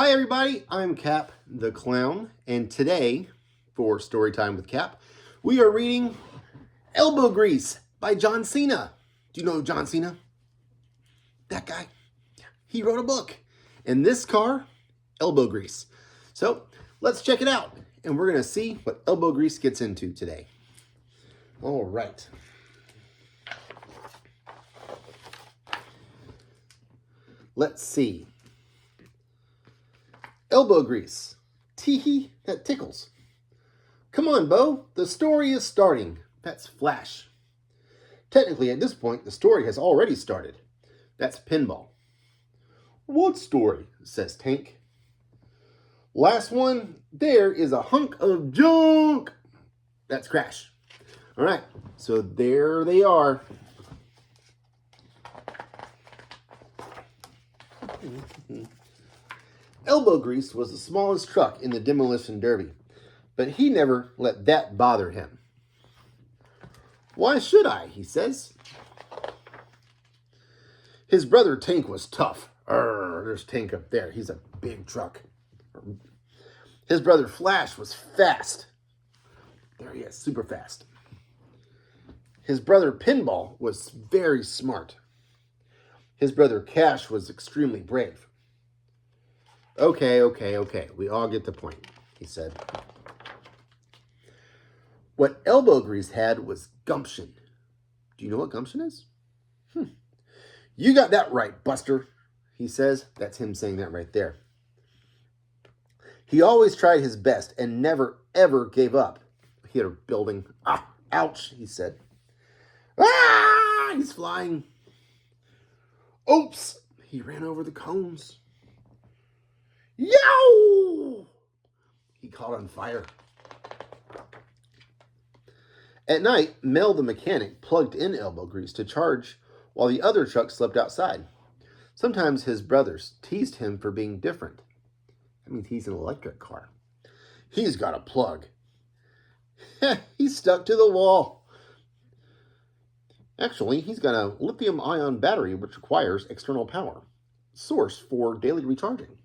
Hi everybody, I'm Cap the Clown, and today, for Storytime with Cap, we are reading Elbow Grease by John Cena. Do you know John Cena? That guy? He wrote a book. And this car, Elbow Grease. So, let's check it out, and we're going to see what Elbow Grease gets into today. All right. Let's see. Elbow grease. Tee-hee, that tickles. Come on, Bo. The story is starting. That's Flash. Technically, at this point, the story has already started. That's Pinball. What story? Says Tank. Last one, there is a hunk of junk. That's Crash. All right, so there they are. Elbow Grease was the smallest truck in the Demolition Derby, but he never let that bother him. Why should I, he says. His brother Tank was tough. There's Tank up there. He's a big truck. His brother Flash was fast. There he is, super fast. His brother Pinball was very smart. His brother Cash was extremely brave. Okay. We all get the point, he said. What Elbow Grease had was gumption. Do you know what gumption is? You got that right, Buster, he says. That's him saying that right there. He always tried his best and never, ever gave up. He hit a building. Ouch, he said. He's flying. Oops, he ran over the cones. Yow! He caught on fire. At night, Mel the mechanic plugged in Elbow Grease to charge while the other truck slept outside. Sometimes his brothers teased him for being different. That means he's an electric car. He's got a plug. He's stuck to the wall. Actually, he's got a lithium-ion battery which requires external power. Source for daily recharging.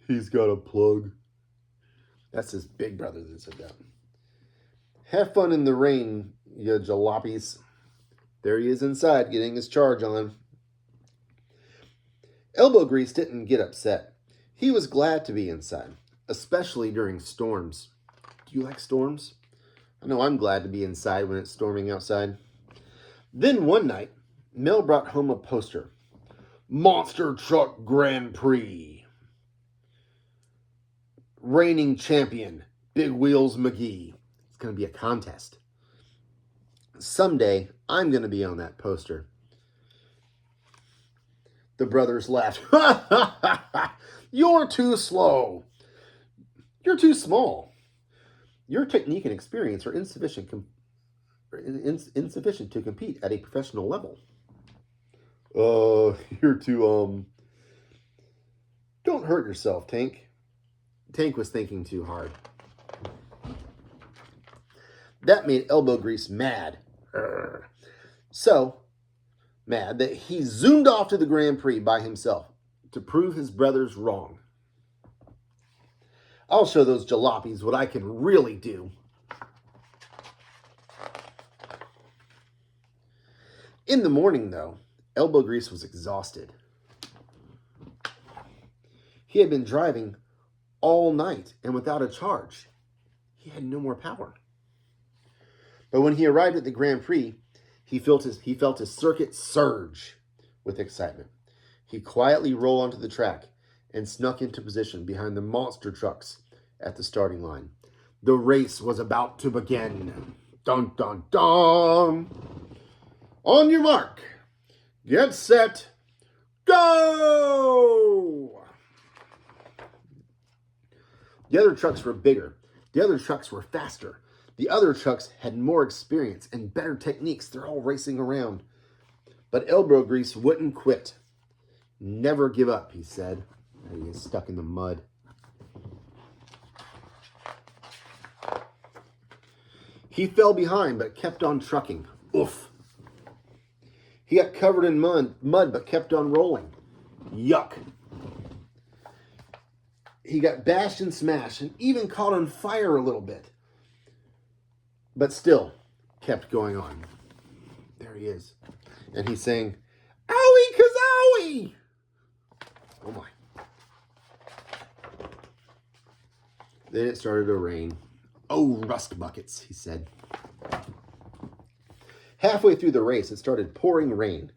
He's got a plug. That's his big brother that said that. Have fun in the rain, you jalopies. There he is inside, getting his charge on. Elbow Grease didn't get upset. He was glad to be inside, especially during storms. Do you like storms? I know I'm glad to be inside when it's storming outside. Then one night, Mel brought home a poster. Monster Truck Grand Prix. Reigning champion, Big Wheels McGee. It's going to be a contest. Someday, I'm going to be on that poster. The brothers laughed. You're too slow. You're too small. Your technique and experience are insufficient to compete at a professional level. You're too, Don't hurt yourself, Tank. Tank was thinking too hard. That made Elbow Grease mad. So mad that he zoomed off to the Grand Prix by himself to prove his brothers wrong. I'll show those jalopies what I can really do. In the morning, though, Elbow Grease was exhausted. He had been driving all night and without a charge. He had no more power. But when he arrived at the Grand Prix, he felt his circuit surge with excitement. He quietly rolled onto the track and snuck into position behind the monster trucks at the starting line. The race was about to begin. Dun, dun, dun! On your mark, get set, go! The other trucks were bigger. The other trucks were faster. The other trucks had more experience and better techniques. They're all racing around. But Elbow Grease wouldn't quit. Never give up, he said. He is stuck in the mud. He fell behind but kept on trucking. Oof. He got covered in mud but kept on rolling. Yuck. He got bashed and smashed and even caught on fire a little bit. But still kept going on. There he is. And he's saying, "Owie, kazowie!" Oh my. Then it started to rain. "Oh, rust buckets," he said. Halfway through the race, it started pouring rain.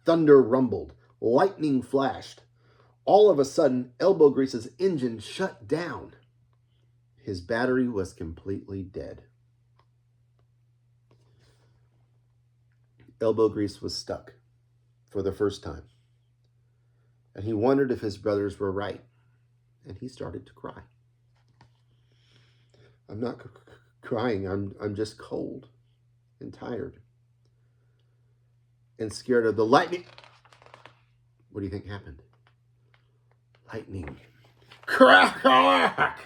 Thunder rumbled. Lightning flashed. All of a sudden, Elbow Grease's engine shut down. His battery was completely dead. Elbow Grease was stuck for the first time. And he wondered if his brothers were right. And he started to cry. "I'm not crying. I'm just cold and tired and scared of the lightning." What do you think happened? Lightning. Crack!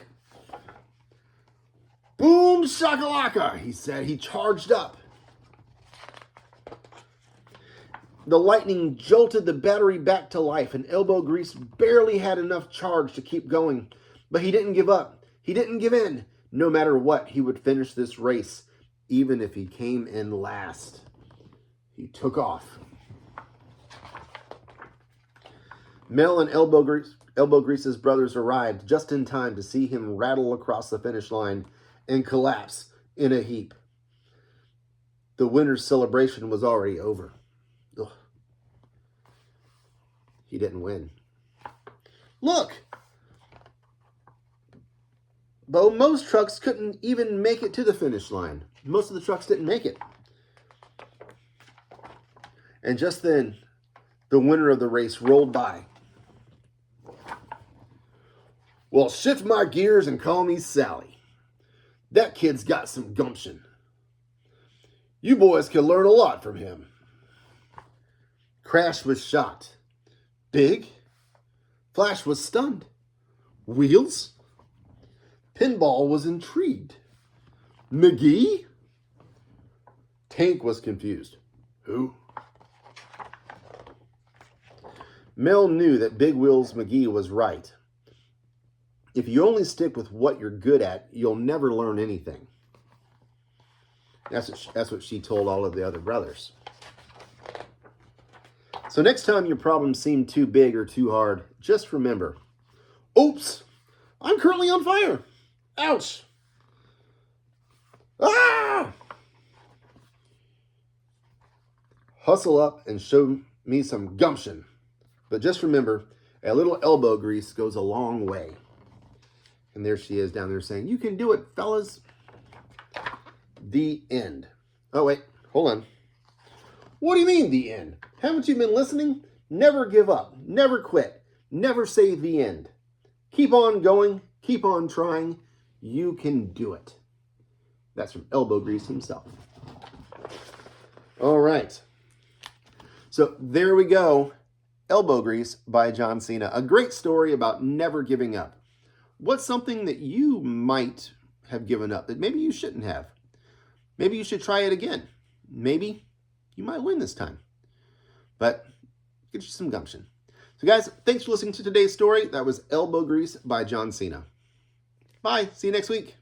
Boom shakalaka, he said. He charged up. The lightning jolted the battery back to life, and Elbow Grease barely had enough charge to keep going. But he didn't give up. He didn't give in. No matter what, he would finish this race, even if he came in last. He took off. Mel and Elbow Grease's brothers arrived just in time to see him rattle across the finish line and collapse in a heap. The winner's celebration was already over. Ugh. He didn't win. Look! Bo, most trucks couldn't even make it to the finish line. Most of the trucks didn't make it. And just then, the winner of the race rolled by. "Well, shift my gears and call me Sally. That kid's got some gumption. You boys can learn a lot from him." Crash was shocked. Big? Flash was stunned. Wheels? Pinball was intrigued. McGee? Tank was confused. Who? Mel knew that Big Wheels McGee was right. If you only stick with what you're good at, you'll never learn anything. That's what she told all of the other brothers. So next time your problems seem too big or too hard, just remember, "Oops, I'm currently on fire. Ouch. Ah!" Hustle up and show me some gumption. But just remember, a little elbow grease goes a long way. And there she is down there saying, "You can do it, fellas." The end. Oh, wait. Hold on. What do you mean, the end? Haven't you been listening? Never give up. Never quit. Never say the end. Keep on going. Keep on trying. You can do it. That's from Elbow Grease himself. All right. So there we go. Elbow Grease by John Cena. A great story about never giving up. What's something that you might have given up that maybe you shouldn't have? Maybe you should try it again. Maybe you might win this time. But get you some gumption. So guys, thanks for listening to today's story. That was Elbow Grease by John Cena. Bye. See you next week.